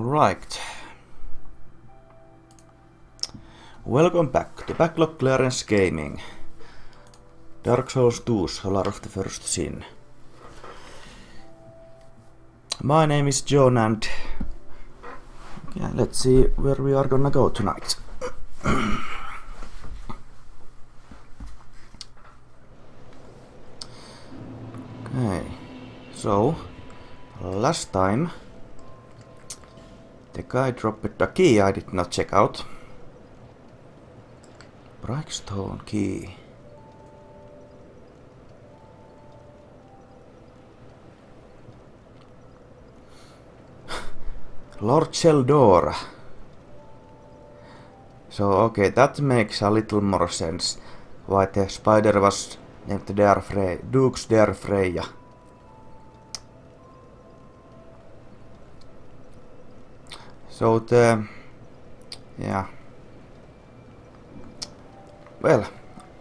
Right. Welcome back to Backlog Clearance Gaming. Dark Souls 2, Solar of the First Sin. My name is John and let's see where we are gonna go tonight. Okay, so last time the guy dropped a key I did not check out. Brightstone key. Lord Sheldora. So okay, that makes a little more sense. Why the spider was named Dux der Freya. So well,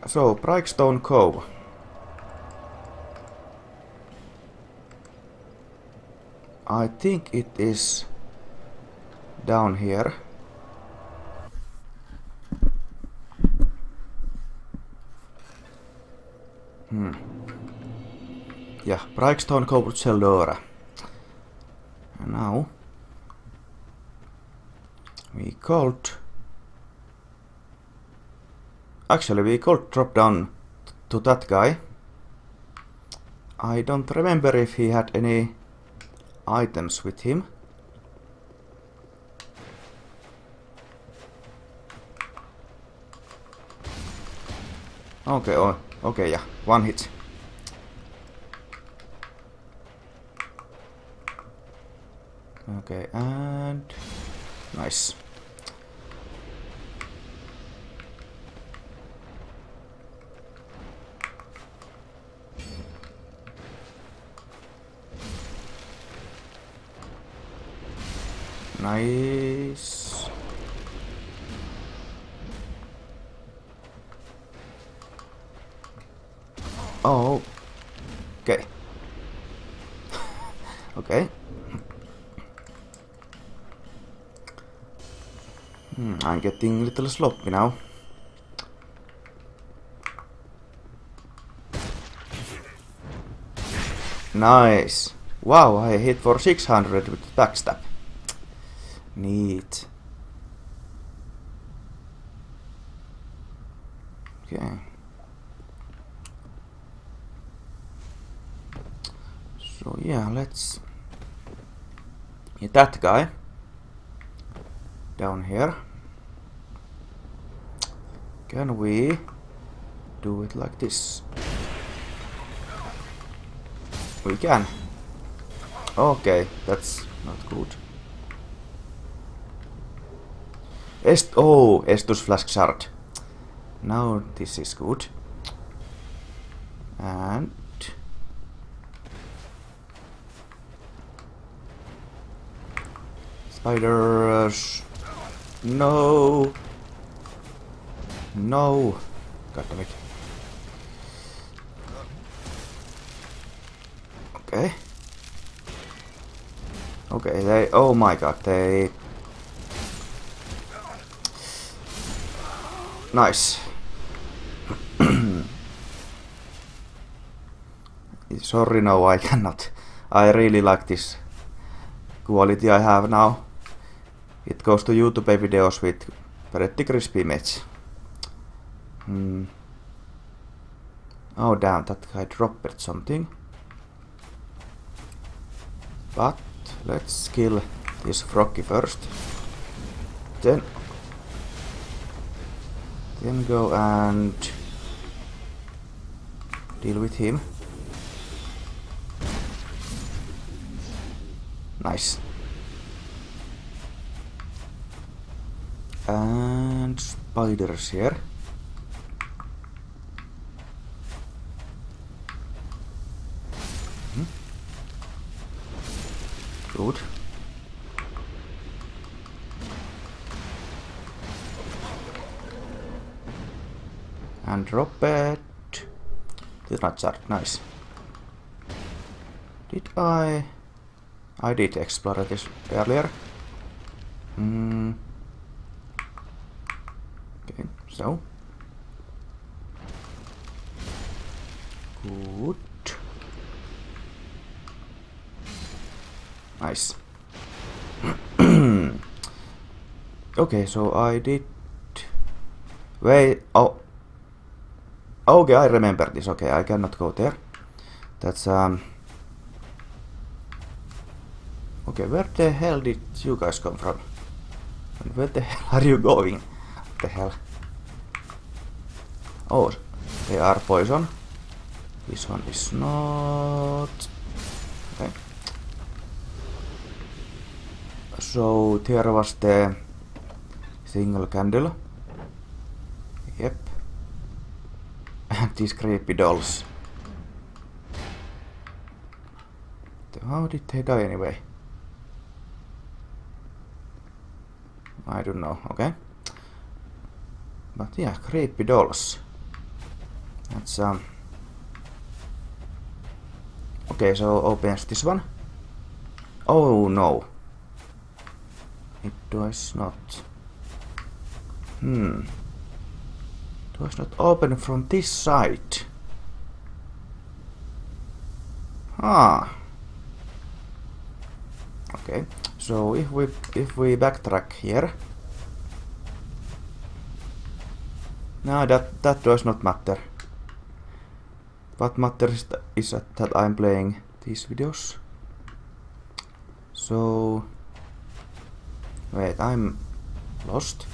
so Brightstone Cove. I think it is down here. Yeah, Brightstone Cove Sheldora. And now we could drop down to that guy. I don't remember if he had any items with him. Okay, yeah, one hit. Okay, and nice. Nice. Oh, okay. Okay. I'm getting a little sloppy now. Nice. Wow, I hit for 600 with backstab. Neat. Okay. So yeah, let's hit that guy down here. Can we do it like this? We can. Okay, that's not good. Estus Flask Shard. Now this is good. And spiders. No. No. God damn it. Okay. Okay, oh my god, they... Nice. Sorry, no, I cannot. I really like this quality I have now. It goes to YouTube videos with pretty crispy image. Oh damn, that guy dropped something. But let's kill this froggy first. Then go and deal with him. Nice. And spiders here. Good. And drop it. Did not charge. Nice. Did I did explore this earlier. Okay, so. Good. Nice. Okay, so I did... Wait, oh. Okay, I remember this. Okay, I cannot go there. That's, Okay, where the hell did you guys come from? And where the hell are you going? What the hell? Oh, they are poison. This one is not. Okay. So there was the single candle. Yep. And these creepy dolls. How did they die anyway? I don't know, okay. But yeah, creepy dolls. That's okay, so opens this one. Oh no. It does not. It does not open from this side. Ah. Okay, so if we backtrack here. No, that does not matter. What matters is that I'm playing these videos. So wait, I'm lost.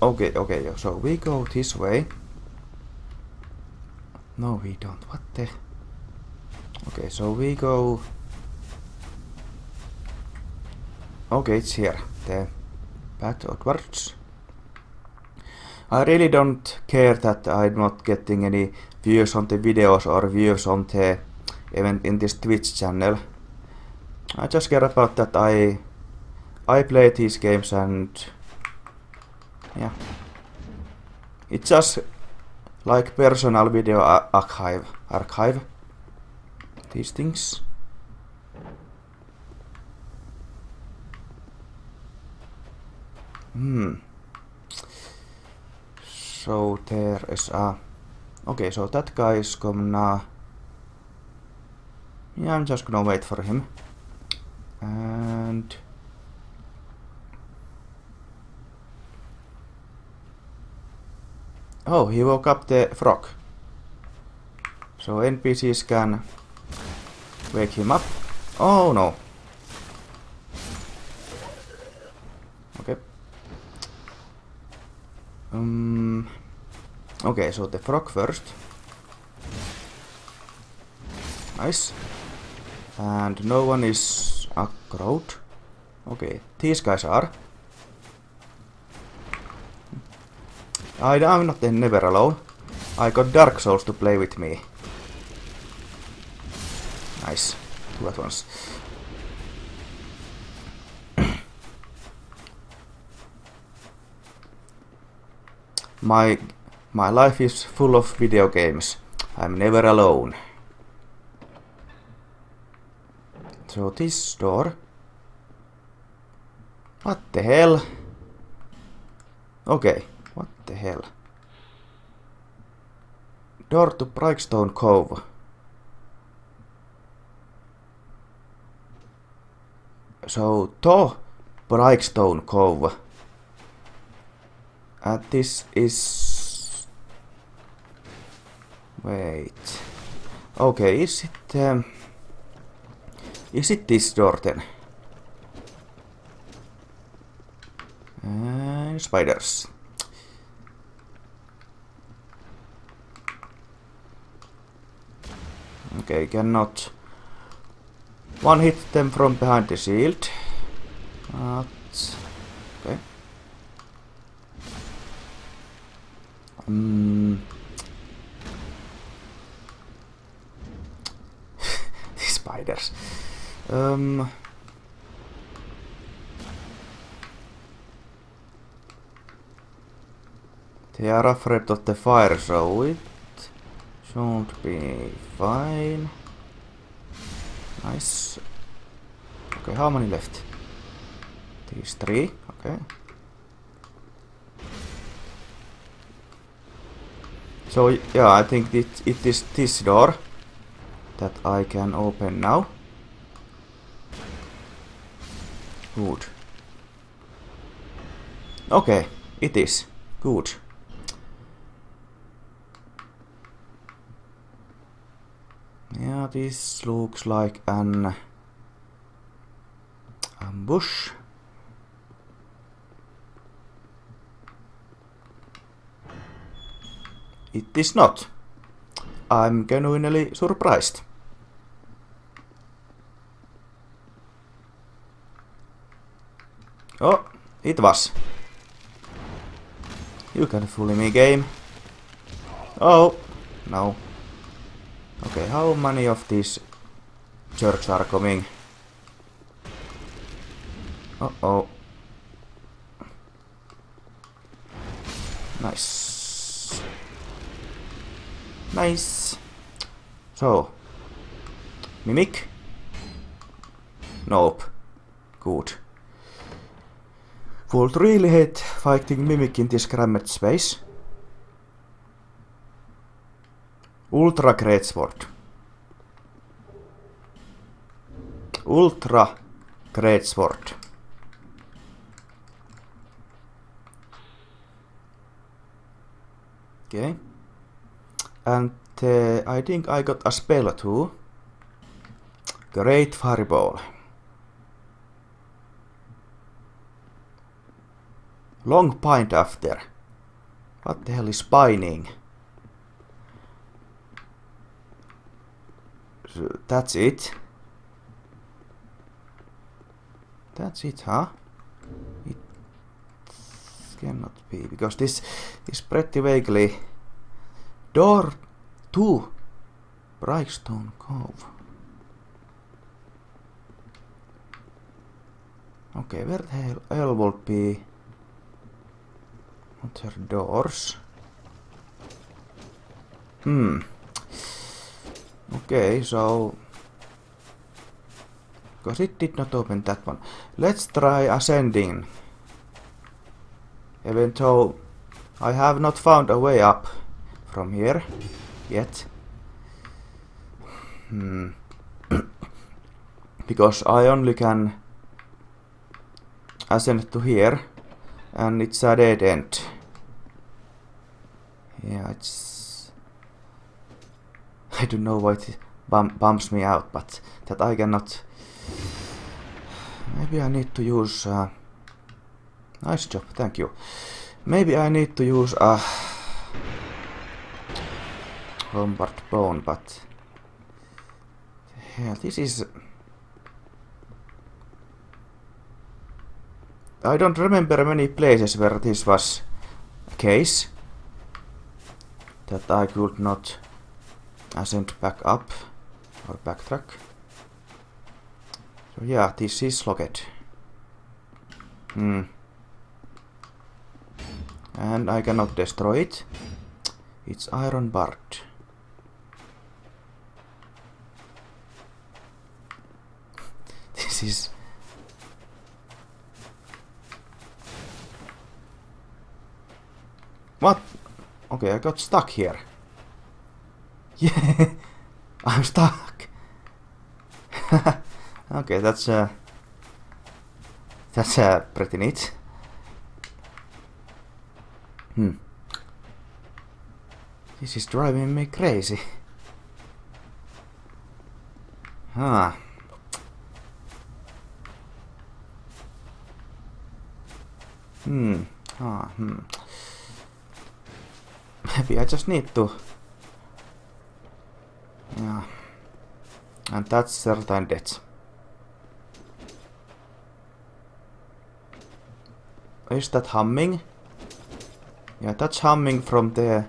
Okay, so we go this way. No, we don't. What the? Okay, so we go. Okay, it's here. The path outwards. I really don't care that I'm not getting any views on the videos or views on the event in this Twitch channel. I just care about that I play these games and yeah. It's just like personal video archive. These things. So there is a... Okay, so that guy is gonna... Yeah, I'm just gonna wait for him. And... Oh, he woke up the frog. So NPCs can wake him up. Oh no. Okay. Okay, so the frog first. Nice. And no one is a crowd. Okay, these guys are. I'm not never alone. I got Dark Souls to play with me. Nice. Two at once. My life is full of video games. I'm never alone. So this door. What the hell? Okay, what the hell? Door to Brightstone Cove. So to Brightstone Cove. This is... Wait. Okay, is it this door then? Spiders. Okay, cannot one hit them from behind the shield. Okay. These spiders. They are afraid of the fire, so it should be fine. Nice. Okay, how many left? These three. Okay. So yeah, I think it is this door that I can open now. Good. Okay, it is. Good. Yeah, this looks like an ambush. It is not. I'm genuinely surprised. Oh, it was. You can fool me, game. Oh, no. Okay, how many of these church are coming? Uh-oh. Nice. Nice. So. Mimic? Nope. Good. Would really hate fighting Mimic in this crammed space. Ultra Greatsword. Ultra Greatsword. Okay. And I think I got a spell too. Great Fireball. Long Pint After. What the hell is pining? So that's it. That's it, huh? It cannot be, because this is pretty vaguely. Door 2. Brightstone Cove. Okay, where the hell would be other doors? Okay, so because it did not open that one. Let's try ascending. Even though I have not found a way up from here yet. Because I only can ascend to here, and it's a dead end. Yeah, it's... I don't know why it bumps me out, but that I cannot... Maybe I need to use... Nice job, thank you. Maybe I need to use a... Lombard Bone, but... Yeah, this is... I don't remember many places where this was a case. That I could not ascend back up or backtrack. So yeah, this is locked. And I cannot destroy it. It's iron barred. This is... What? Okay, I got stuck here. Yeah, I'm stuck. Okay, that's pretty neat. This is driving me crazy. Maybe I just need to... Yeah. And that's certain death. Is that humming? Yeah, that's humming from the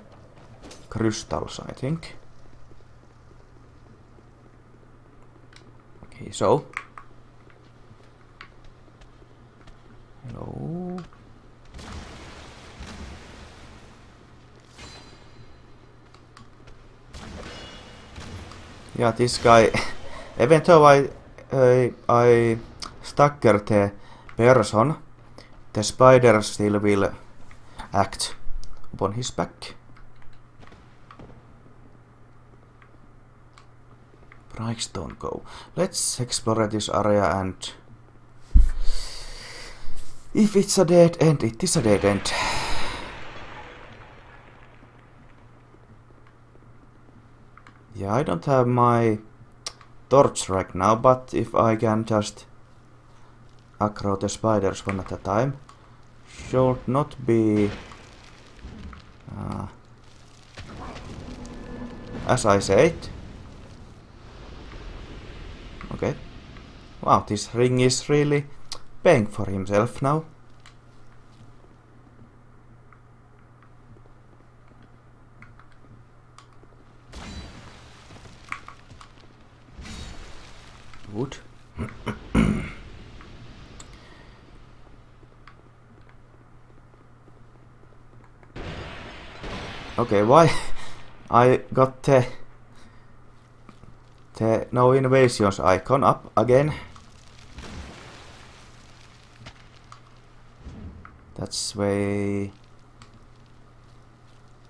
crystals, I think. Okay, so... Hello? Yeah, this guy... Even though I stagger the person, the spider still will act upon his back. strikes don't go. Let's explore this area and if it's a dead end, it is a dead end. Yeah, I don't have my torch right now, but if I can just aggro the spiders one at a time, should not be as I said. Okay. Wow, this ring is really paying for himself now. Wood. Okay, why I got the no invasions icon up again? That's way.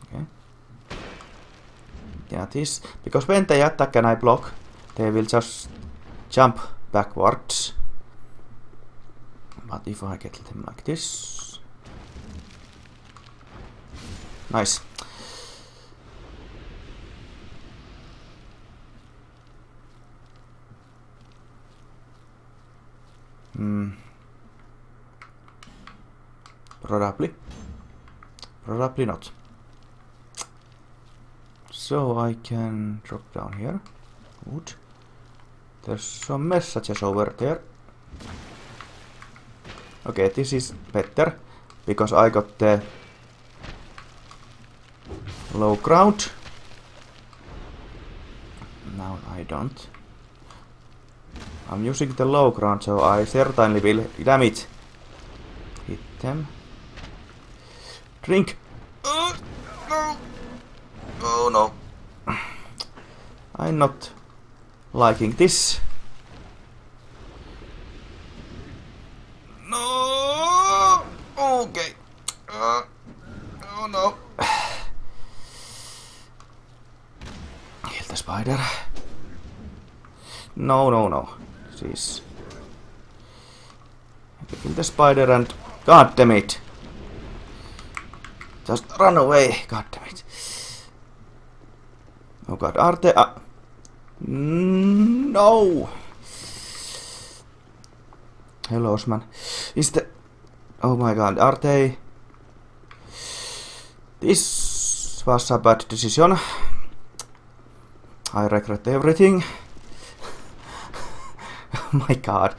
Okay. Yeah, this because when they attack and I block, they will just jump backwards. But if I get them like this, nice. Probably not. So I can drop down here. Wood. There's some messages over there. Okay, this is better because I got the low ground. Now I don't. I'm using the low ground, so I certainly will damage. Hit them. Drink! No! Oh no. I'm not liking this. No! Okay. Oh no. Kill the spider. No. Jeez. Kill the spider and... God damn it. Just run away. God damn it. Oh god, are they... no! Hello, Osman. Is the... Oh my god, are they... This was a bad decision. I regret everything. Oh my god.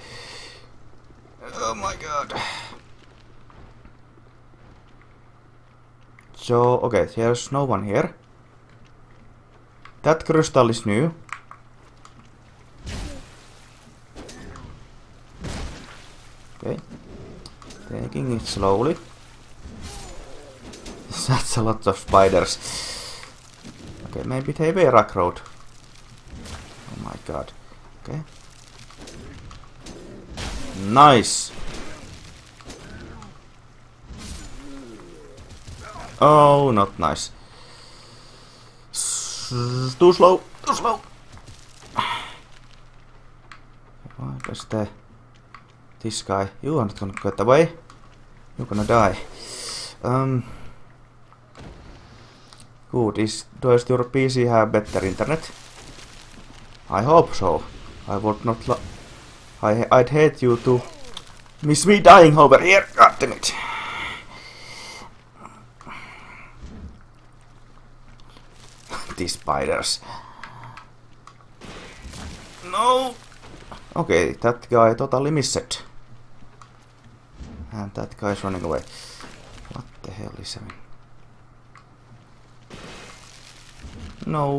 Oh my god. So, okay, there's no one here. That crystal is new. Okay. Taking it slowly. That's a lot of spiders. Okay, maybe they were aggroed. Oh my god. Okay. Nice. Oh, not nice. Too slow. Why does this guy? You are not gonna get away. You're gonna die. Good. Does your PC have better internet? I hope so. I would not. I'd hate you to miss me dying over here. God damn it. These spiders. No. Okay, that guy totally missed. And that guy is running away. What the hell is happening? No.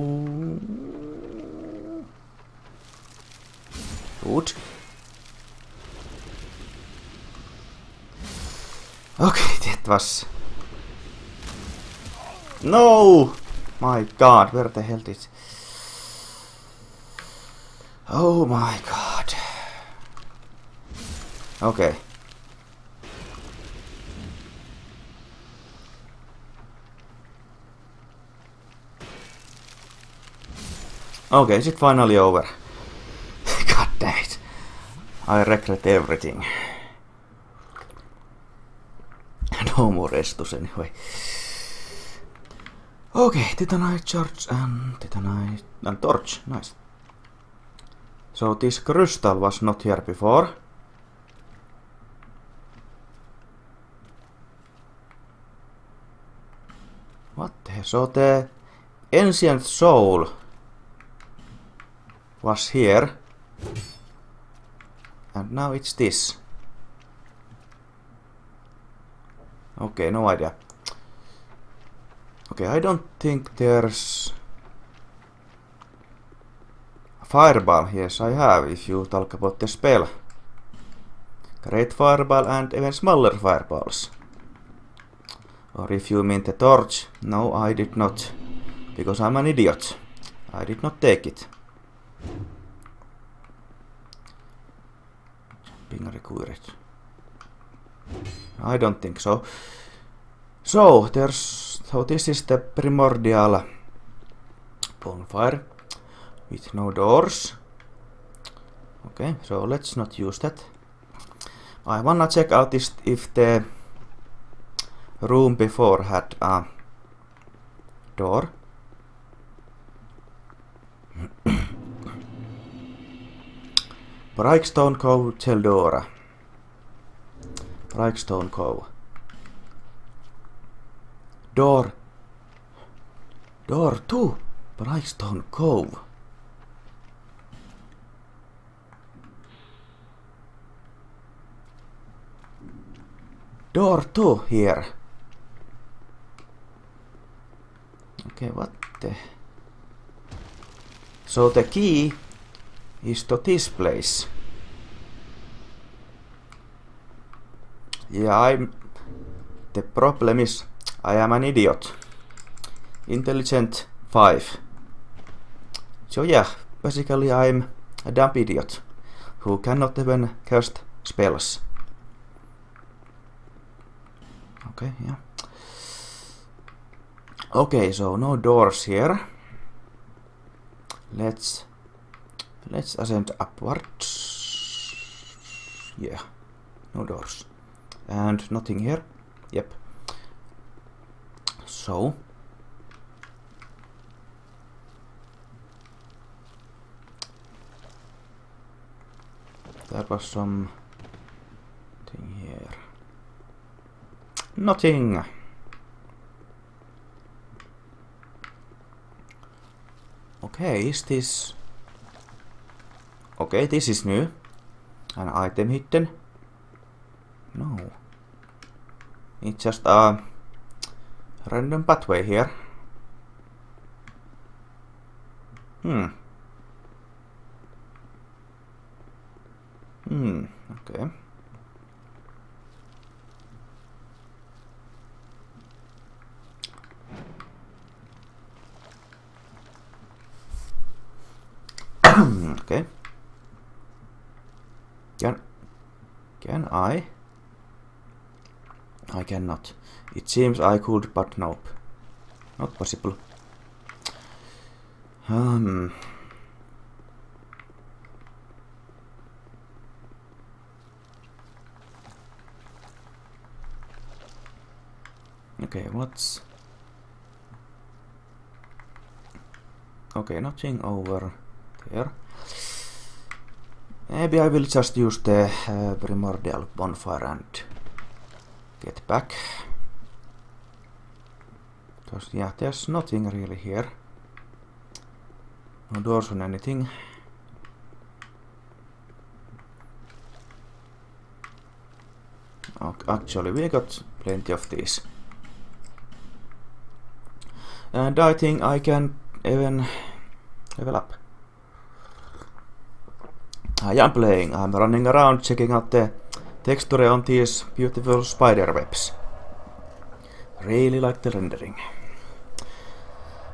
Good. Okay, that was... No! My god, where the hell is... Oh my god. Okay. Okay, is it finally over? I regret everything. No more Estus anyway. Okay, Titanite charge and Titanite and torch. Nice. So this crystal was not here before. What the hell? So the ancient soul was here. And now it's this. Okay, no idea. Okay, I don't think there's a fireball. Yes, I have, if you talk about the spell. Great fireball and even smaller fireballs. Or if you mean the torch, no, I did not. Because I'm an idiot. I did not take it. Jumping required. I don't think so. So this is the primordial bonfire with no doors. Okay, so let's not use that. I wanna check out this if the room before had a door. Brightstone Cove, Teldora. Brightstone Cove. Door 2, Brightstone Cove. Door 2 here. Okay, what the... So the key is to this place. Yeah, the problem is I am an idiot. Intelligent 5. So yeah, basically I'm a dumb idiot who cannot even cast spells. Okay, yeah. Okay, so no doors here. Let's ascend upwards. Yeah, no doors. And nothing here. Yep. So there was some thing here. Nothing. Okay, is this... Okay, this is new. An item hidden. No. It's just a random pathway here. Okay. Okay. Can I? I cannot. It seems I could, but nope. Not possible. Okay, what's... Okay, nothing over there. Maybe I will just use the primordial bonfire and get back. Because, yeah, there's nothing really here. No doors on anything. Actually, we got plenty of these. And I think I can even level up. I am playing. I'm running around checking out the texture on these beautiful spider webs. Really like the rendering.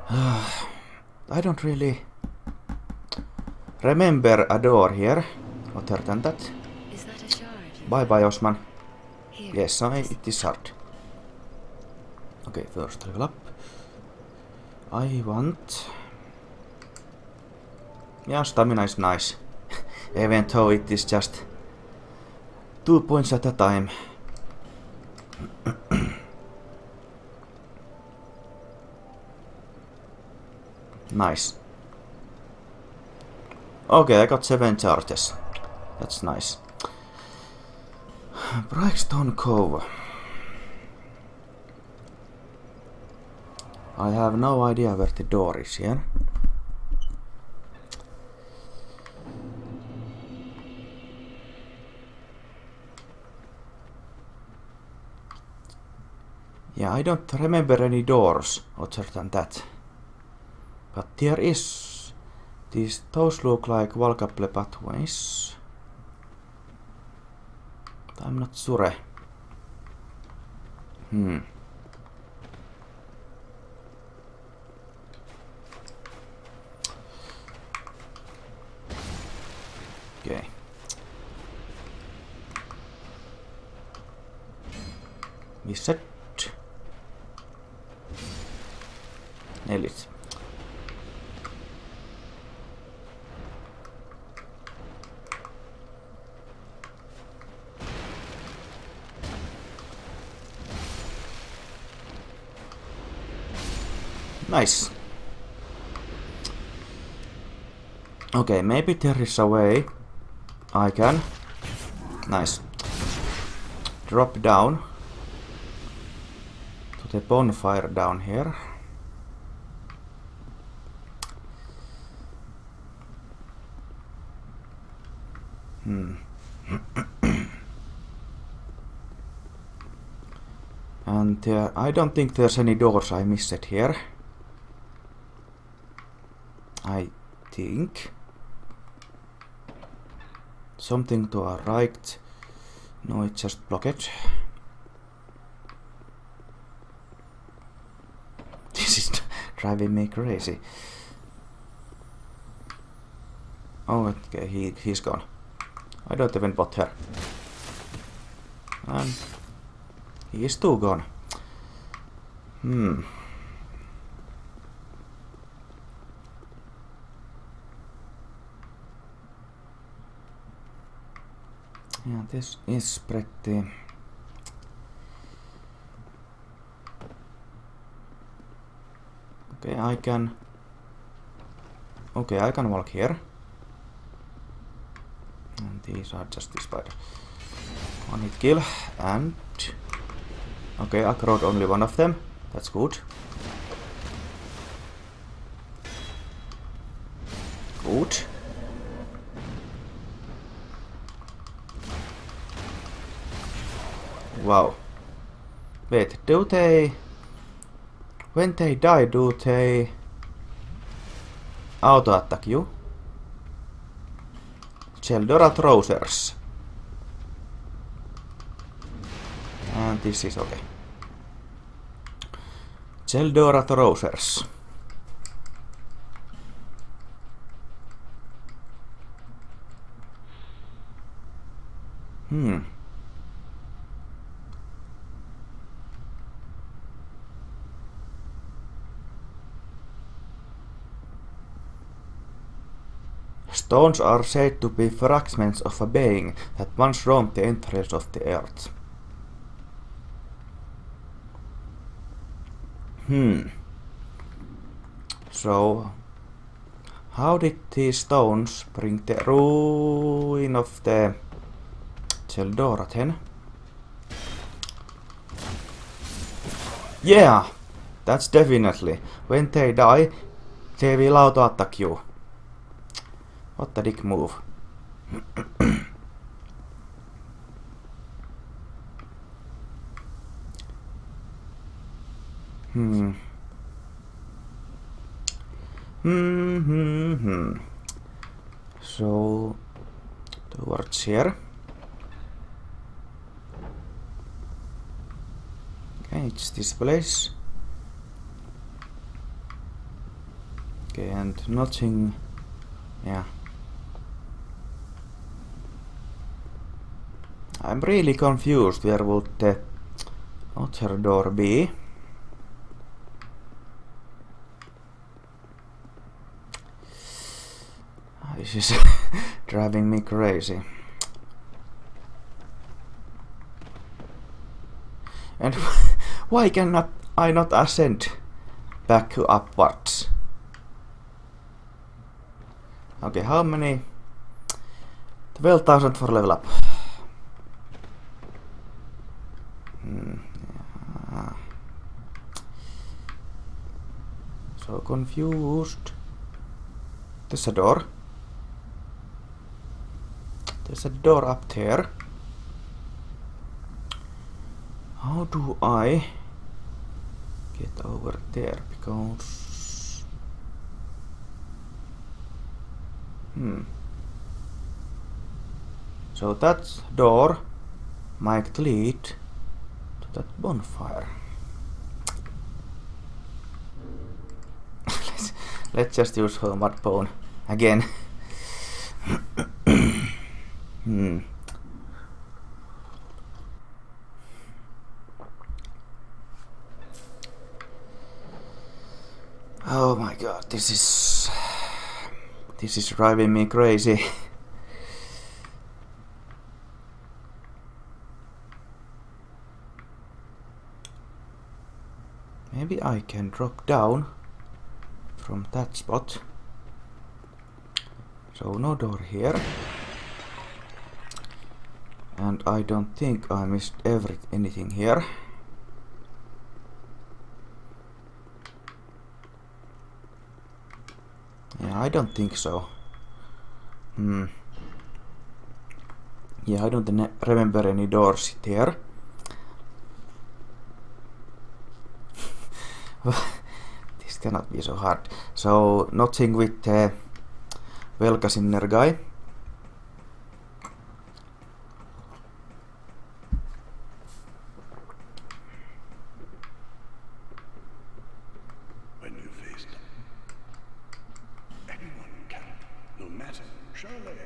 I don't really remember a door here. Other than that. Is that a shard? Bye bye, Osman. Here. Yes, it is hard. Okay, first level up. I want... Yeah, stamina is nice. Even though it is just 2 points at a time. Nice. Okay, I got 7 charges. That's nice. Brightstone Cove. I have no idea where the door is here. Yeah, I don't remember any doors other than that. But there is... Those look like walkable pathways. But I'm not sure. Okay. We set... Nail it. Nice. Okay, maybe there is a way I can... Nice. Drop down to the bonfire down here. And I don't think there's any doors I missed here. I think. Something to our right. No, it's just blocked. This is driving me crazy. Oh, okay, he's gone. I don't even bother. And he is too gone. Yeah, this is pretty... Okay, I can... Okay, I can walk here. And these are just the spider. One hit kill, and... Okay, I caught only one of them. That's good. Good. Wow. Wait, do they... When they die, do they... auto-attack you? Sheldora Throwers. And this is okay. Sheldora Throwers. Stones are said to be fragments of a being that once roamed the entrails of the earth. So, how did these stones bring the ruin of the Sheldora then? Yeah, that's definitely. When they die, they will auto-attack you. What a dick move. So, towards here. Okay, it's this place. Okay, and nothing. Yeah. I'm really confused. Where would the other door be? This is driving me crazy. And why cannot I not ascend back upwards? Okay, how many? 12,000 for level up. Yeah. So confused. There's a door. There's a door up there. How do I get over there? Because... So that door might lead to that bonfire. let's just use her mud bone again. Oh my god, this is driving me crazy. Maybe I can drop down from that spot. So no door here. And I don't think I missed anything here. Yeah, I don't think so. Yeah, I don't remember any doors there. This cannot be so hard. So, nothing with Velkasinner guy. When you face them, anyone can, no matter, surely.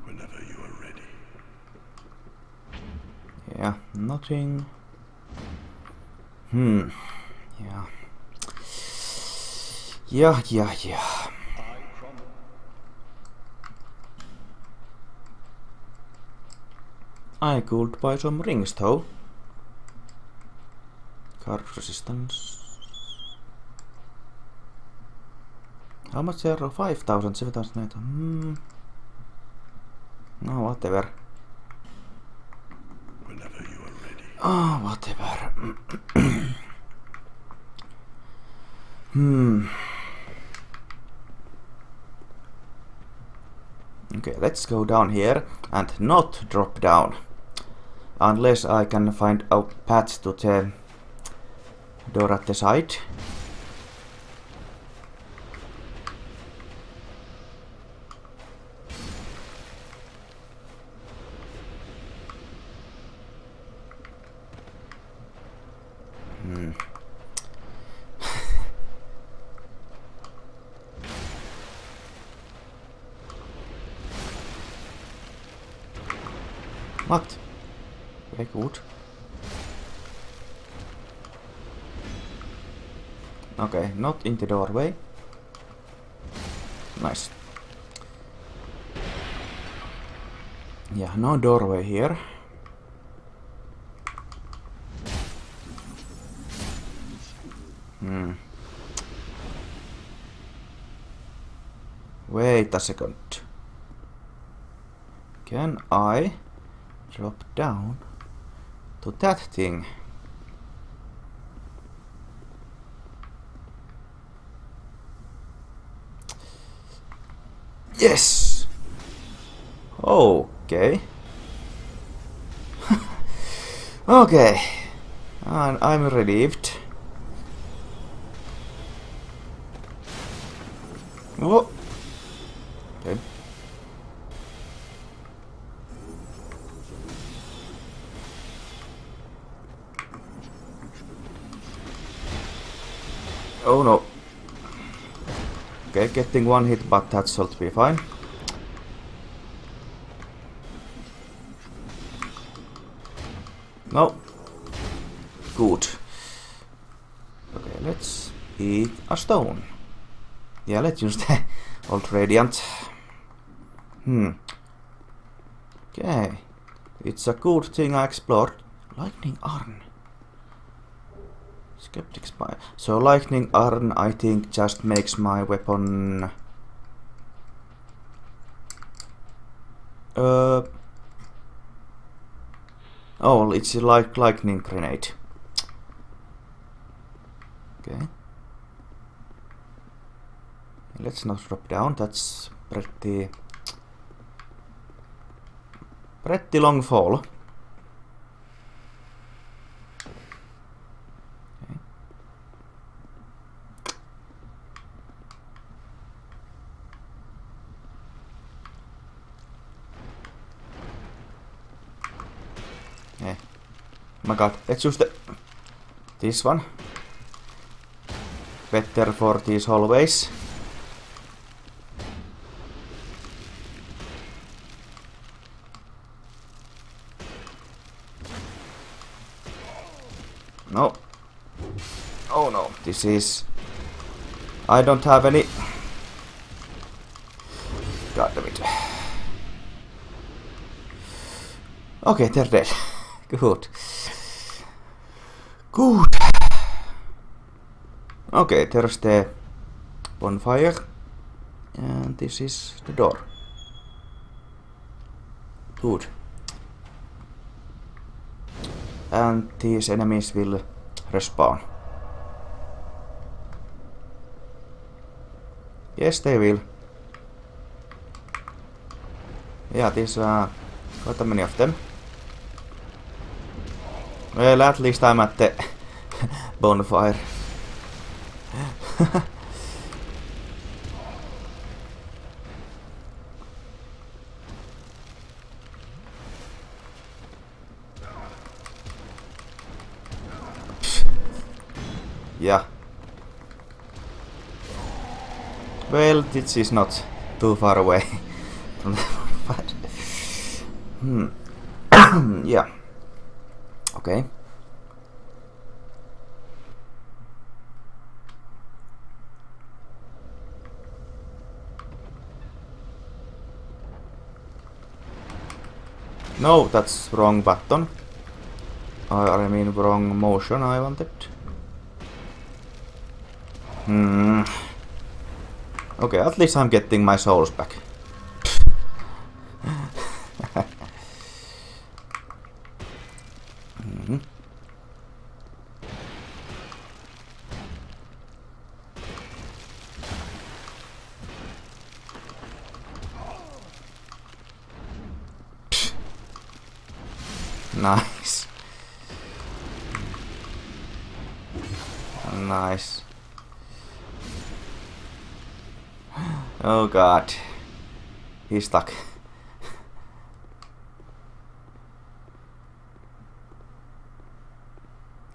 Whenever you are ready. Yeah, nothing. Yeah. Yeah. I could buy some rings though. Card resistance. How much there are? 5,000, 7,000. No, whatever. Whenever you are ready. Oh, whatever. Okay, let's go down here and not drop down. Unless I can find a path to the door at the side. What? Very good. Okay, not in the doorway. Nice. Yeah, no doorway here. Wait a second. Can I drop down to that thing? Yes! Okay. Okay. I'm relieved. Oh. Okay. Oh no. Okay, getting one hit, but that should be fine. No. Good. Okay, let's eat a stone. Yeah, let's use the old radiant. Okay. It's a good thing I explored. Lightning Arn. Skeptic spy. So Lightning Arn, I think, just makes my weapon... Oh, it's like lightning grenade. Okay. Let's not drop down. That's pretty long fall. Okay. Yeah. Oh my god, let's use this one. Better for these hallways. No. Oh no, this is... I don't have any... God damn it. Okay, they're dead. Good. Good. Okay, there's the bonfire. And this is the door. Good. And these enemies will respawn. Yes, they will. Yeah, these are quite a many of them. Well, at least I'm at the bonfire. Yeah. Well, this is not too far away from the bonfire. Yeah. Okay. No, that's wrong button. I mean wrong motion I wanted. Okay, at least I'm getting my souls back. Nice. Nice. Oh god. He's stuck.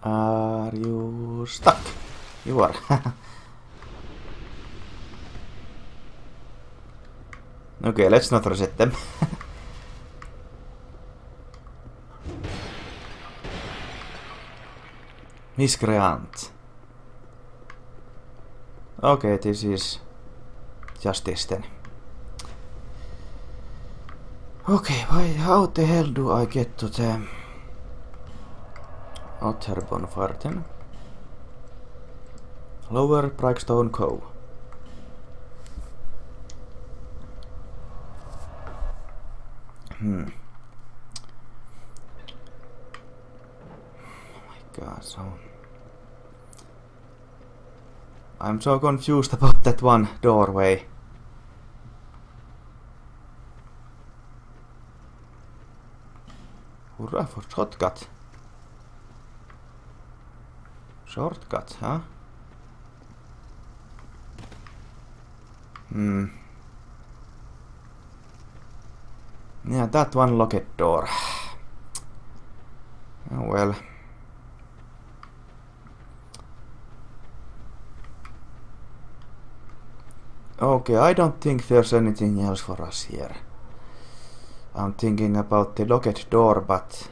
Are you stuck? You are. Okay, let's not reset them. Miscreant. Okay, this is just this then. Okay, how the hell do I get to the Outer Bonfire then? Lower Brightstone Cove. Oh my god, so... I'm so confused about that one doorway. Hurrah for shortcut. Shortcut, huh? Yeah, that one locked door. Oh well. Okay, I don't think there's anything else for us here. I'm thinking about the locked door, but...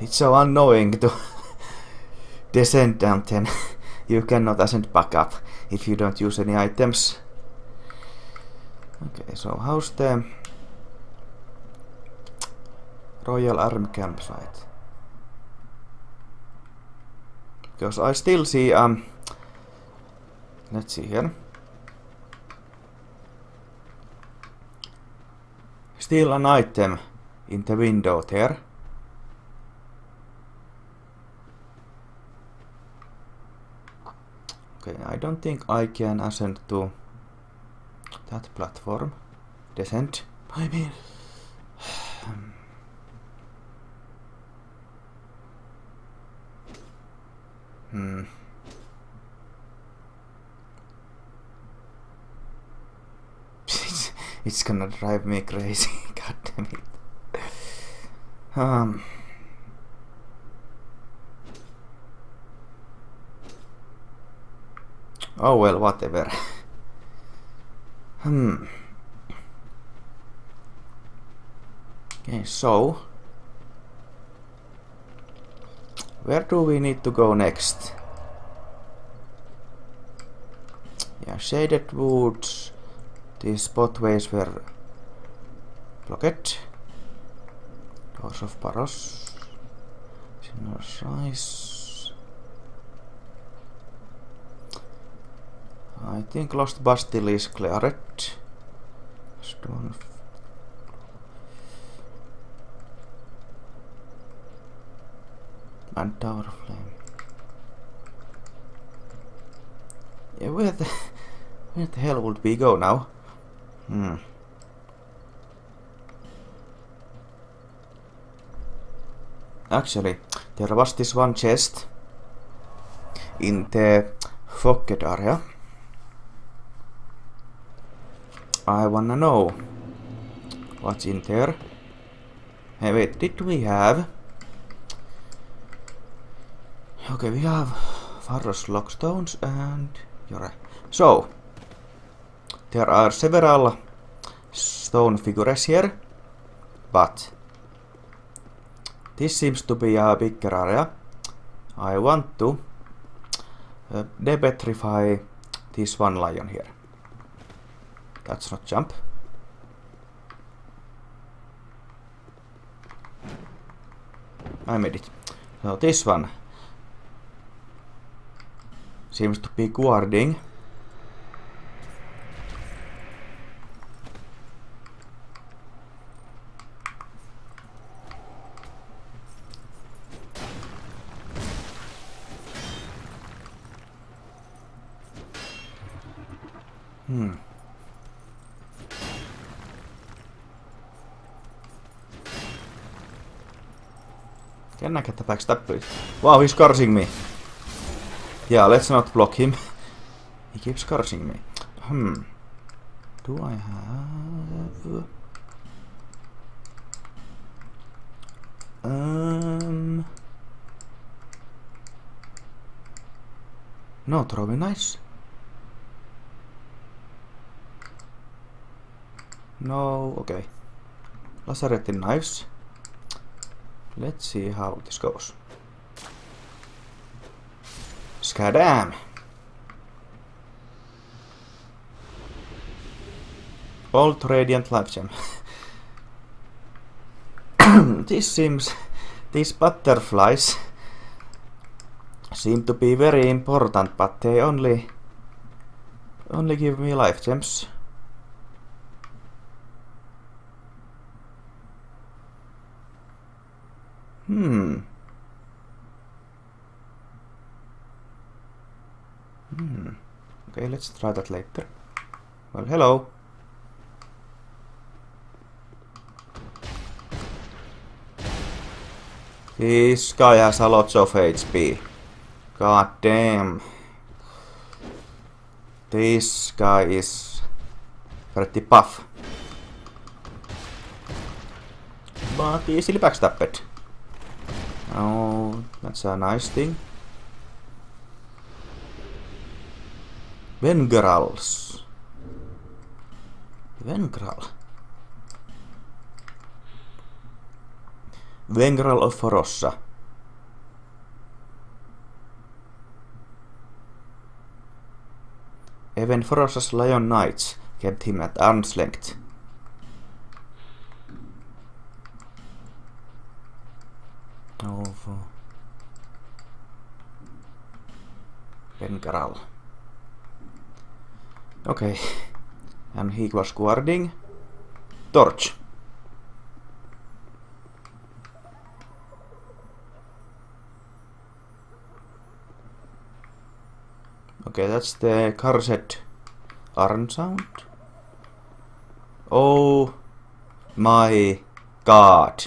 It's so annoying to descend down then. You cannot ascend back up if you don't use any items. Okay, so how's the Royal Arm campsite. Because I still see let's see here. Still an item in the window there. Okay, I don't think I can ascend to that platform. Descend, I mean. It's gonna drive me crazy. God damn it. Oh well, whatever. Okay, so where do we need to go next? Yeah, shaded woods. These spotways were blocked. Doors of Paros. Sinner's Rise. I think Lost Bastille is cleared. Stone. And Tower of Flame. Yeah, where the hell would we go now? Actually, there was this one chest in the Fogged area. I wanna know what's in there. Hey, wait, did we have? Okay, we have Pharos Lockstones and Yore. So, there are several stone figures here, but this seems to be a bigger area. I want to depetrify this one lion here. That's not jump. I made it. So this one seems to be guarding. Can I get the backstab, please? Wow, he's cursing me. Yeah, let's not block him. He keeps cursing me. Do I have... No throwing knives. No, okay. Lazaretti knives. Let's see how this goes. Skadam! Old Radiant Life Gem. These butterflies seem to be very important, but they only give me life gems. Okay, let's try that later. Well, hello. This guy has a lot of HP. God damn. This guy is pretty buff. But easily backstabbed. Oh, that's a nice thing. Vengrals. Vengral. Vengral of Forossa. Even Forossa's Lion Knights kept him at arm's length. of Bengaral. Okay, and he was guarding torch. Okay, that's the Karset Arn sound. Oh my god.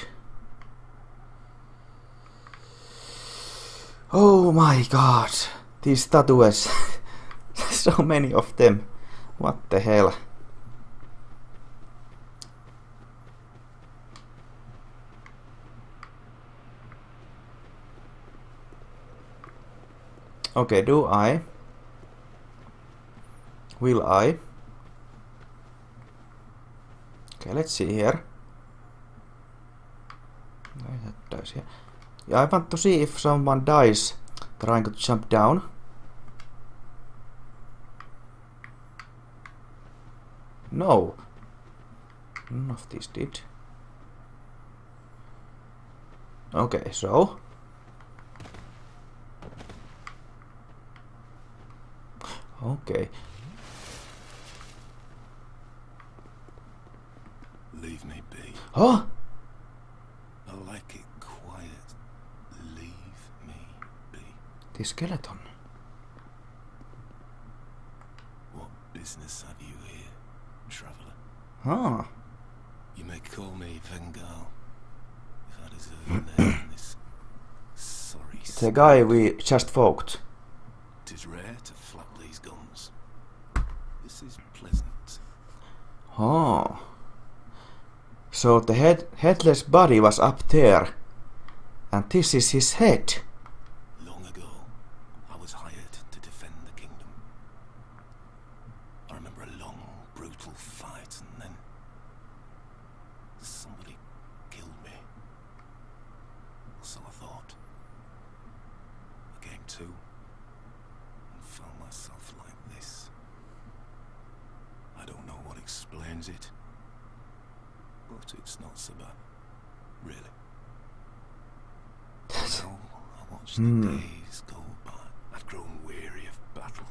Oh my god. These statues. So many of them. What the hell? Okay, do I? Will I? Okay, let's see here. That dies here. Yeah, I want to see if someone dies trying to jump down. No. None of these did. Okay, so. Okay. Leave me be. Oh! I like it quiet. Leave me be. The skeleton. What business have you here, traveller? Ah. You may call me Vengal, if I deserve a name in this sorry The guy we just fought. 'Tis rare to flap these gums. This is pleasant. Oh. So the headless body was up there. And this is his head. Long ago, I was hired to defend the kingdom. I remember a long, brutal fight, and then somebody killed me. So I thought. I came to and found myself like this. I don't know what explains it, but it's not so bad, really. Now I watch the days go by. I've grown weary of battle.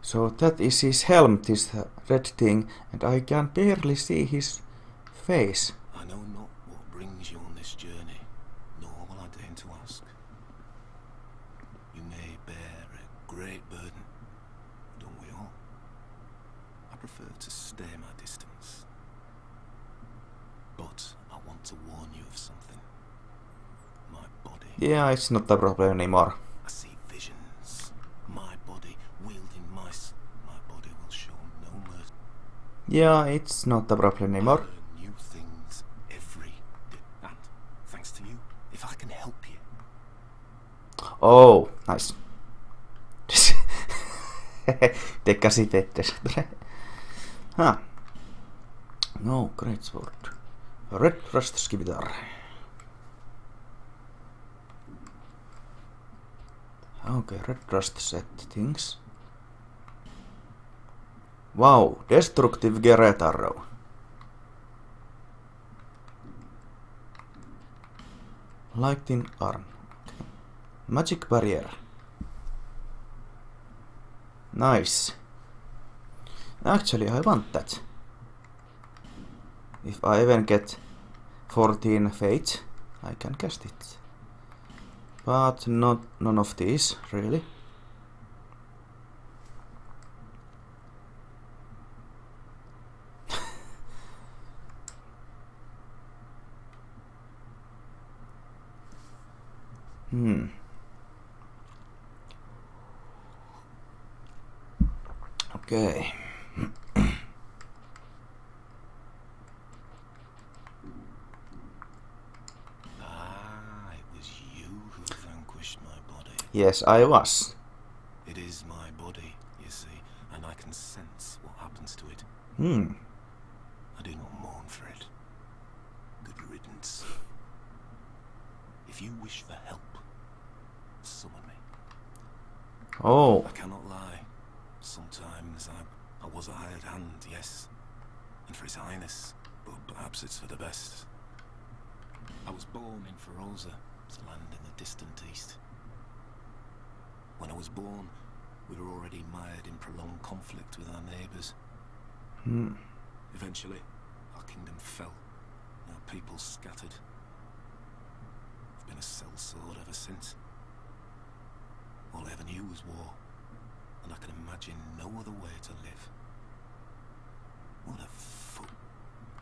So that is his helm, this red thing, and I can barely see his face. I know not what brings you on this journey, nor will I deign to ask. You may bear a great burden, don't we all? I prefer to stay my distance. But I want to warn you of something. My body. Yeah, it's not a problem anymore. I see visions. My body wielding mice. My body will show no mercy. Yeah, it's not a problem I anymore. learn new things every day. And thanks to you, if I can help you. Oh, nice. Te käsitette se tulee. Huh. No, great sword. Red rust scimitar. Okay, red rust set things. Wow, destructive Gerret arrow. Lightning arm. Okay. Magic barrier. Nice. Actually, I want that. If I even get 14 fate, I can cast it. But not none of these, really. Okay. Ah, it was you who vanquished my body. Yes, I was. It is my body, you see, and I can sense what happens to it. I do not mourn for it. Good riddance. If you wish for help, summon me. Oh, I cannot lie. Sometimes I was a hired hand, yes, and for His Highness, but perhaps it's for the best. I was born in Feroza, land in the distant east. When I was born, we were already mired in prolonged conflict with our neighbours. Hmm. Eventually, our kingdom fell, and our people scattered. I've been a sellsword ever since. All I ever knew was war, and I can imagine no other way to live. What a fool.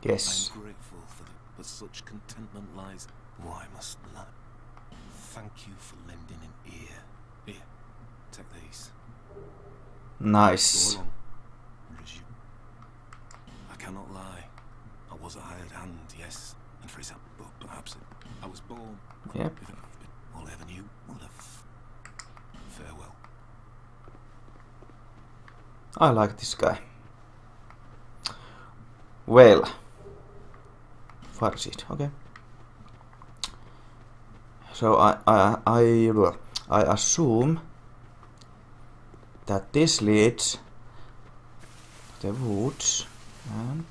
Yes. I'm grateful for but such contentment lies. Oh, I must lie. Thank you for lending an ear. Here, take these. Nice. Go along and resume. I cannot lie. I was a hired hand, yes, and for example, but perhaps I was born. Yep. Even all I ever knew. What a farewell. I like this guy. Well. Farseed, okay. So I assume that this leads to the woods and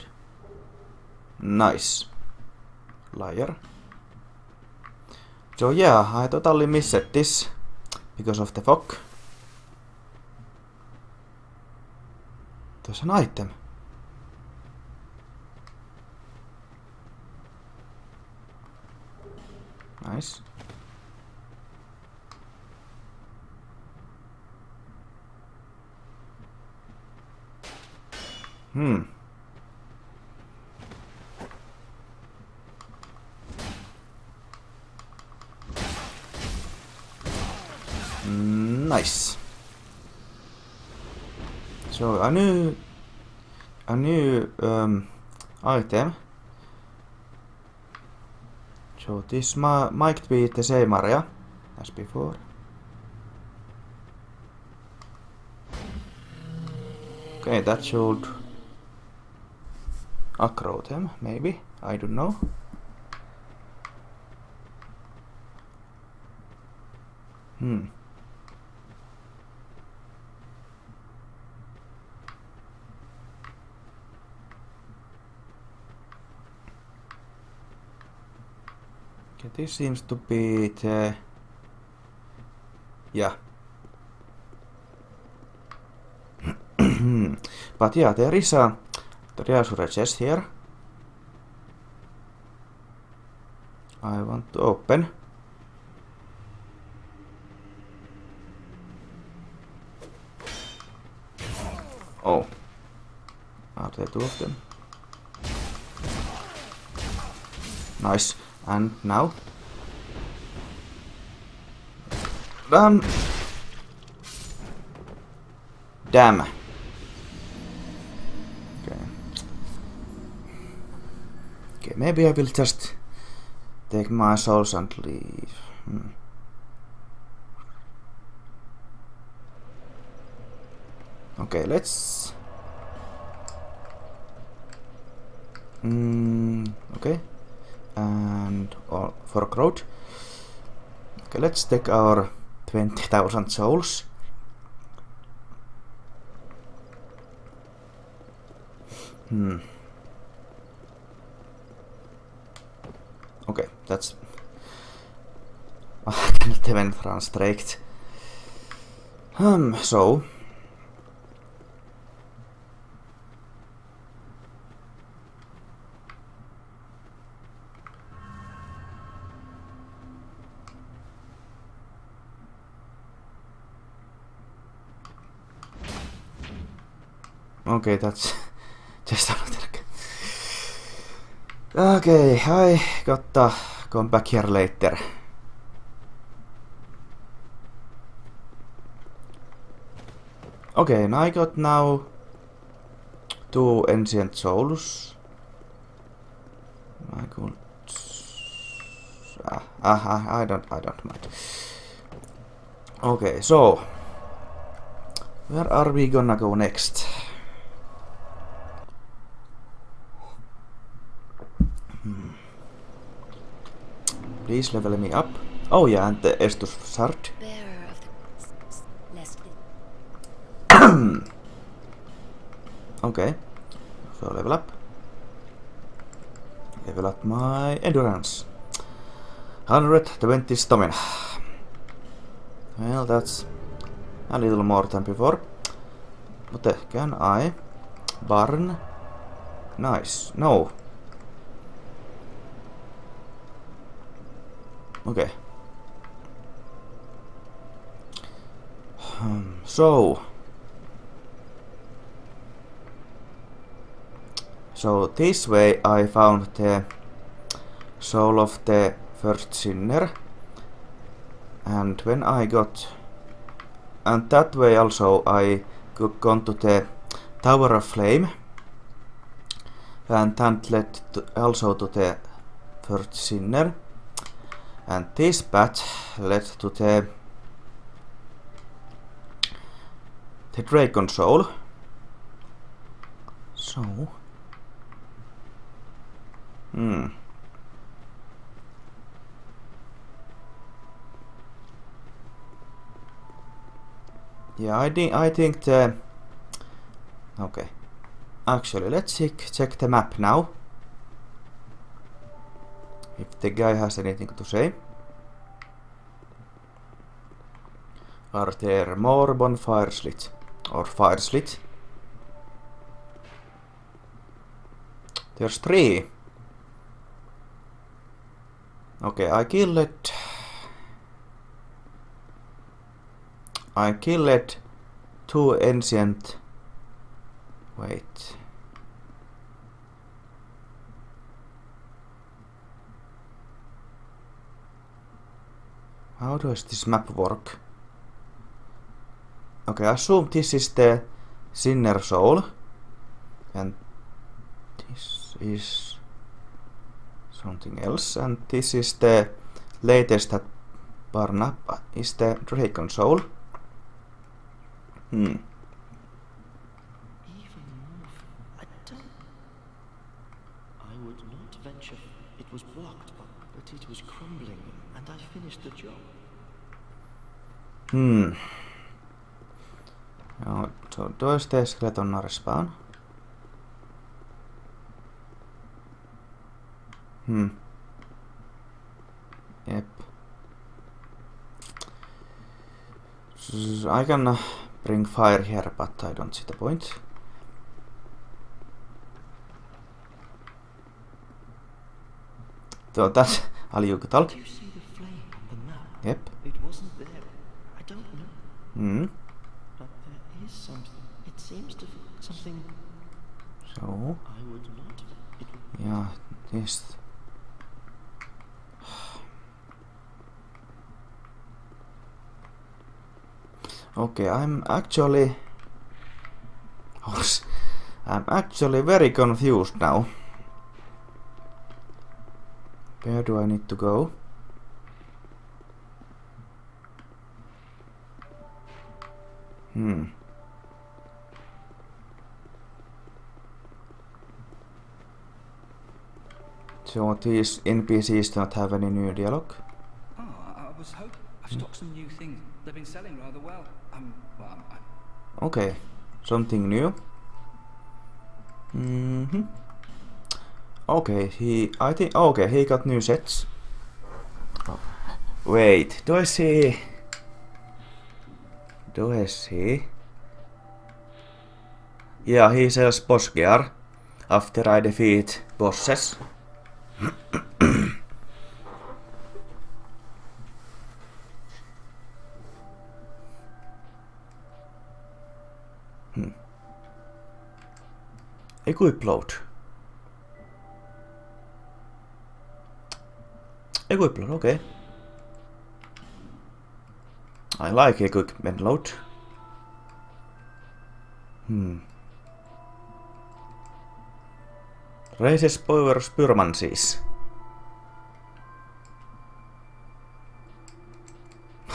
nice. Liar. So yeah, I totally missed this because of the fog. There's an item. Nice. Nice. So a new item. So this might be the same area as before. Okay, that should aggro them, maybe. I don't know. Okay, this seems to be the... Yeah. But yeah, there is a treasure chest here. I want to open. Oh. Are there two of them? Nice. And now? Damn! Okay. Okay, maybe I will just take my souls and leave. Okay, let's... Okay. And for growth. Okay, let's take our 20,000 souls. Okay, that's... I can't even translate. So... Okay, that's just another. Okay, I gotta come back here later. Okay, and I got now 2 ancient souls. I could... I don't mind. Okay, so where are we gonna go next? Please level me up. Oh yeah, and the Estus Shard. Bearer of the Leslie. Okay, so level up. Level up my endurance. 120 stamina. Well, that's a little more than before. But can I burn? Nice. No. Okay. So this way I found the soul of the first sinner, and when I got, and that way also I could go to the Tower of Flame, and that led also to the first sinner, and this path led to the Dragon Soul. So yeah, I think the okay. Actually, let's check the map now. If the guy has anything to say. Are there more bonfires lit? Or fires lit? There's 3. Okay, I killed 2 ancient. Wait. How does this map work? Okay, I assume this is the Sinner Soul, and this is something else, and this is the latest that Barnabas is the Dragon Soul. Even more. I would not venture. It was blocked, but it was crumbling, and I finished the job. No, so does the skeleton respawn? Yep. I can bring fire here, but I don't see the point. So that's all you could talk. Do you see the flame on the map? Yep. It wasn't there. I don't know. But there is something. It seems to be something. So I would not. yeah, this. Okay, I'm actually very confused now. Where do I need to go? So these NPCs don't have any new dialogue? Oh, I was hoping. I've stocked some new things. They've been selling rather well. I'm Okay, something new. Okay, he got new sets. Wait, do I see? Yeah, he sells boss gear after I defeat bosses. Equip load. Equip load, okay. I like equipment load. Raises power Spurman siis.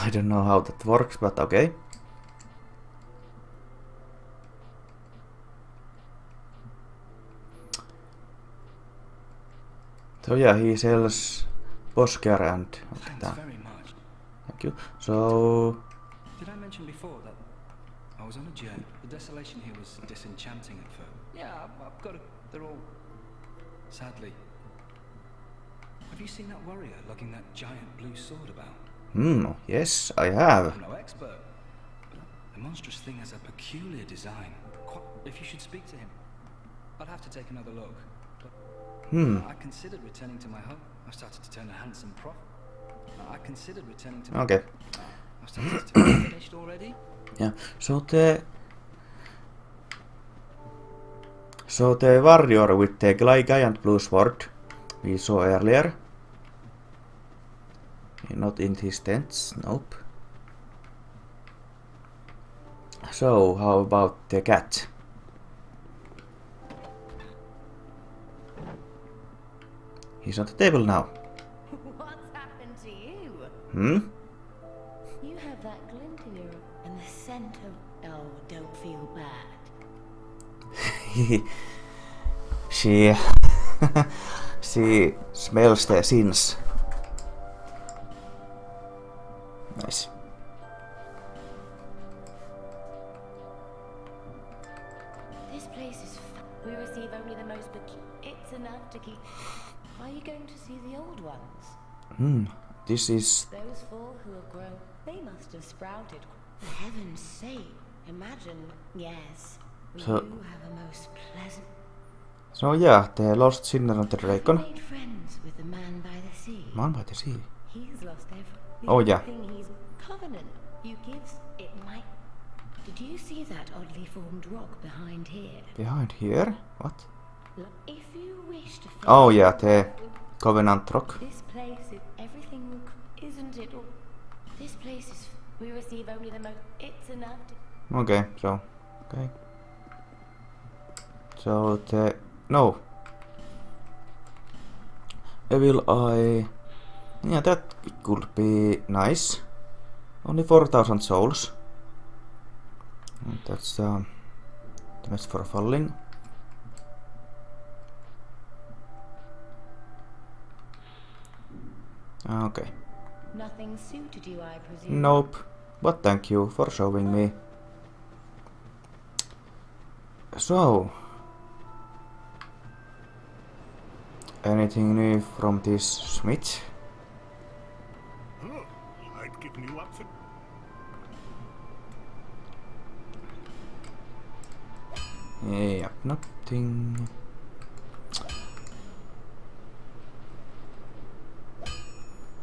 I don't know how that works, but okay. So yeah, he sells boss gear and Thanks very much. thank you. So Did I mention before that I was on a journey? The desolation here was disenchanting at first. Yeah, I've got it. They're all sadly Have you seen that warrior lugging that giant blue sword about? Yes, I have. I'm no expert, but the monstrous thing has a peculiar design. If you should speak to him, I'd have to take another look. But I considered returning to my home. I've started to turn a handsome profit. I considered returning to. Okay. I've started to turn finished already. Yeah. So the warrior with the giant blue sword we saw earlier. Not in his tents, nope. So how about the cat? He's on the table now. What's happened to you? You have that glint in your and the scent of. Oh, don't feel bad. She smells the sins. Nice. This place is. We receive only the most. It's enough to keep. Are you going to see the old ones? This is. Those four who have grown. They must have sprouted. For heaven's sake! Imagine. Yes. We So- do have a most pleasant. So yeah, the lost sinner and the dragon. Made friends with the man by the sea. Man by the sea. He's lost everything. Oh, yeah. He's covenant. You gives it might. Did you see that oddly formed rock behind here? Behind here? What? If you wish to. Oh yeah, the Covenant Rock. This place is everything, isn't it? This place is. We receive only the most. It's enough to. Okay, so. Okay. So the. No. Evil Eye. Yeah, that could be nice. Only 4,000 souls. And that's the mess for falling. Okay. Nothing suited you, I presume. Nope. But thank you for showing me. So. Anything new from this Smith? Oh, I'd given you up for. Yep, nothing.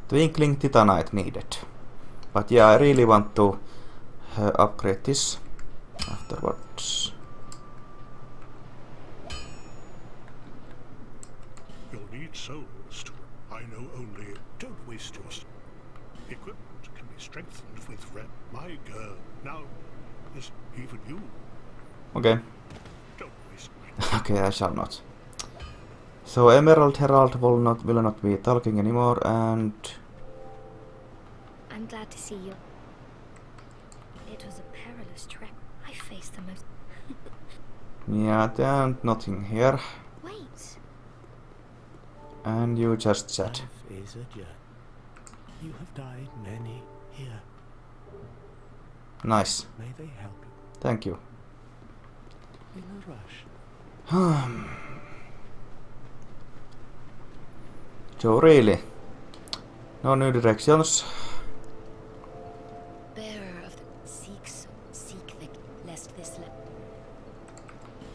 Twinkling Titanite needed. But yeah, I really want to upgrade this afterwards. You'll need souls to. I know only. Don't waste your. Equipment can be strengthened with red. My girl. Now, is even you. Okay. Don't waste my. Okay, I shall not. So Emerald Herald will not be talking anymore, and I'm glad to see you. It was a perilous trek. I faced the most. yeah, and nothing here. Wait. And you just said. Life is a journey. You have died many here. Nice. May they help you Thank you. in a rush. So really, no new directions. Bearer of the seek the lest this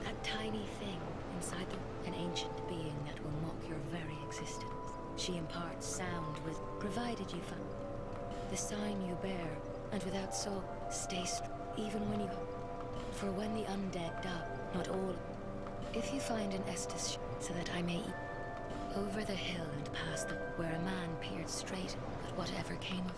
that tiny thing inside an ancient being that will mock your very existence. She imparts sound with provided you find the sign you bear, and without soul, stay even when you. For when the undead die, not all. If you find an Estus, so that I may eat. Over the hill and past where a man peered straight at whatever came of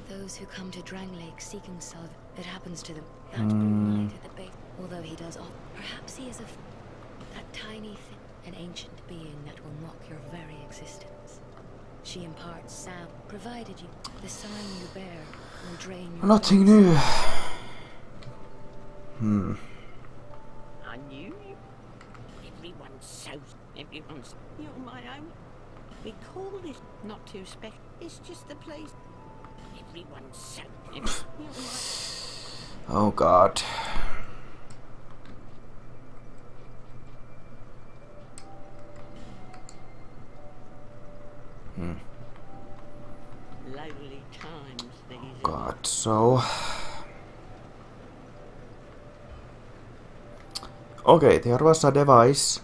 those who come to Dranglake seeking salve, it happens to them. That blue light at the base, although he does all. Perhaps he is that tiny thing, an ancient being that will mock your very existence. She imparts sound, provided you the sign you bear will drain your. Nothing bones. new. I knew you. Everyone's so. Everyone's. You're my own. We call this not too special. It's just the place. Everyone's so. You're my. Oh god. lonely times these God, so... Okay, there was a device.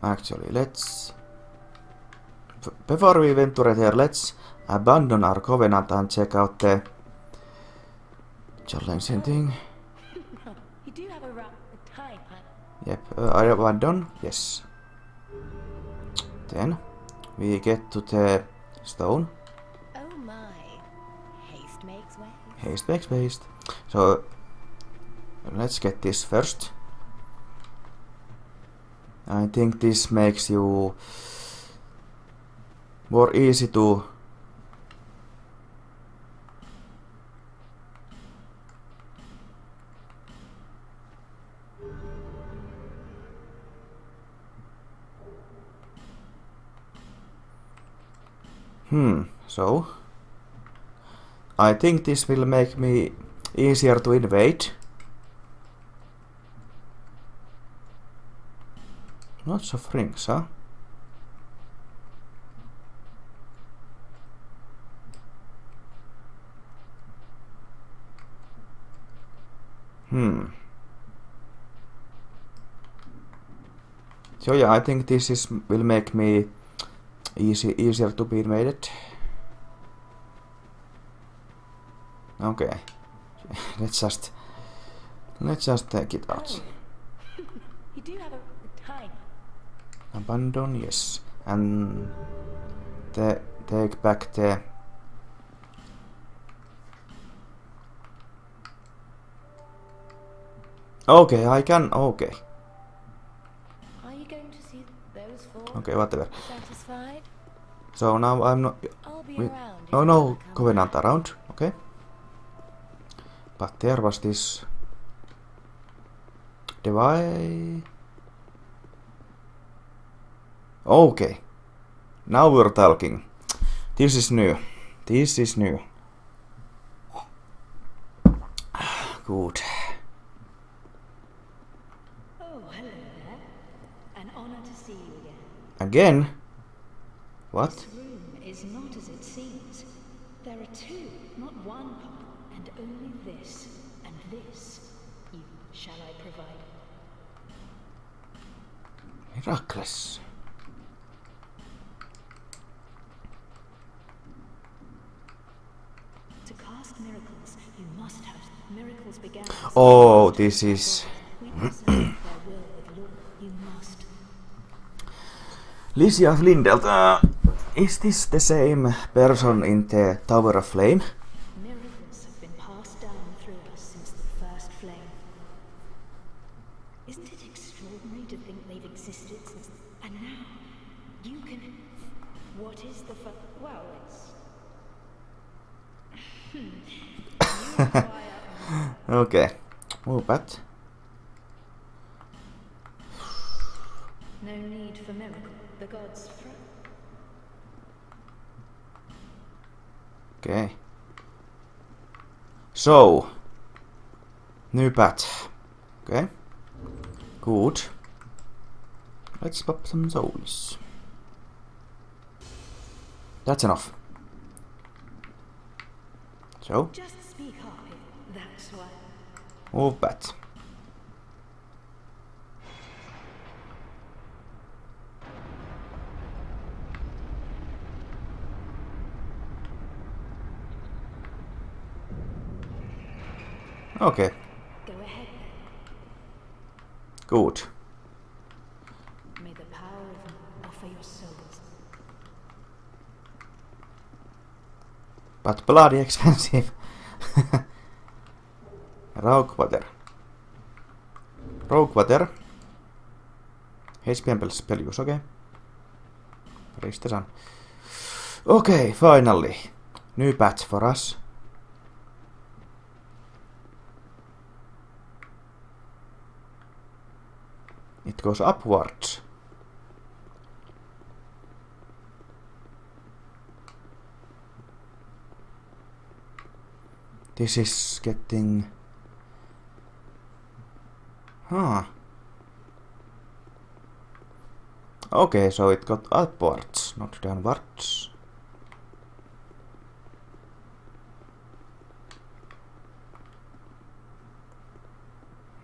Actually, let's... Before we venture there, let's abandon our covenant and check out the challenging thing. You do have a type, huh? Yep, I abandon, yes. Then we get to the stone. Oh my. Haste makes way. Haste makes haste. So let's get this first. I think this makes you more easy to so I think this will make me easier to invade. Lots of rings, huh? So yeah, I think this will make me easier to be invaded. Okay, let's just take it out. You do have a type. Abandon, yes, and take back the. Okay, I can. Okay. Are you going to see those four? Okay, whatever. Satisfied? So now I'm not. I'll be Wait, around. if oh you no, wanna come covenant back. around. Okay. But there was this device. Okay. Now we're talking. This is new. This is new. Good. Oh, hello there. An honor to see you again. Again? What? This room is not as it seems. There are two, not one path, and only this and this. You shall I provide? Miraculous. To cast miracles, you must have miracles began. Oh, this is We must serve their will with law. You must. Lysia of Lindelt. Is this the same person in the Tower of Flame? Miracles have been passed down through us since the first flame. Isn't it extraordinary to think they've existed since... And now, you can... What is the well, it's... You require... Okay. Oh, but No need for miracle. The gods... okay. So, new path. Okay. Good. Let's pop some souls. That's enough. So, Just speak up, that's why. move back. Okay, Go ahead. good. May the power of them offer your souls. But bloody expensive. Rogue water. Rogue water. HP spell use, okay. Raise the sun. Okay, finally. New patch for us. It goes upwards. This is getting... Huh. Okay, so it got upwards, not downwards.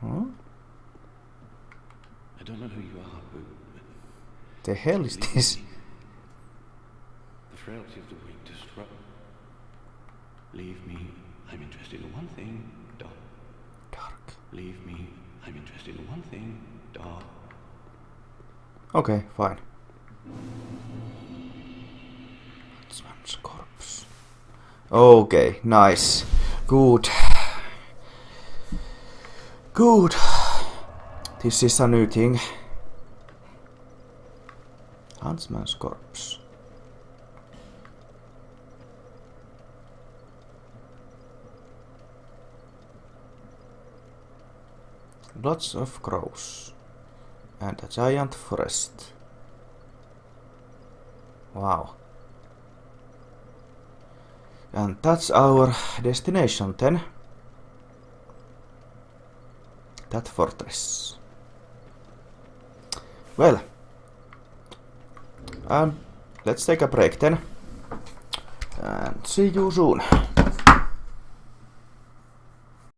Huh? I don't know who you are, but The hell is this? the frailty of the weak disrupt. Leave me. I'm interested in one thing. Dark. Dark. Leave me. I'm interested in one thing. Dark. Okay, fine. Huntsman's corpse. Okay, nice. Good. Good. This is a new thing. Huntsman's corpse. Lots of crows. And a giant forest. Wow. And that's our destination then. That fortress. Well. Let's take a break then. And see you soon.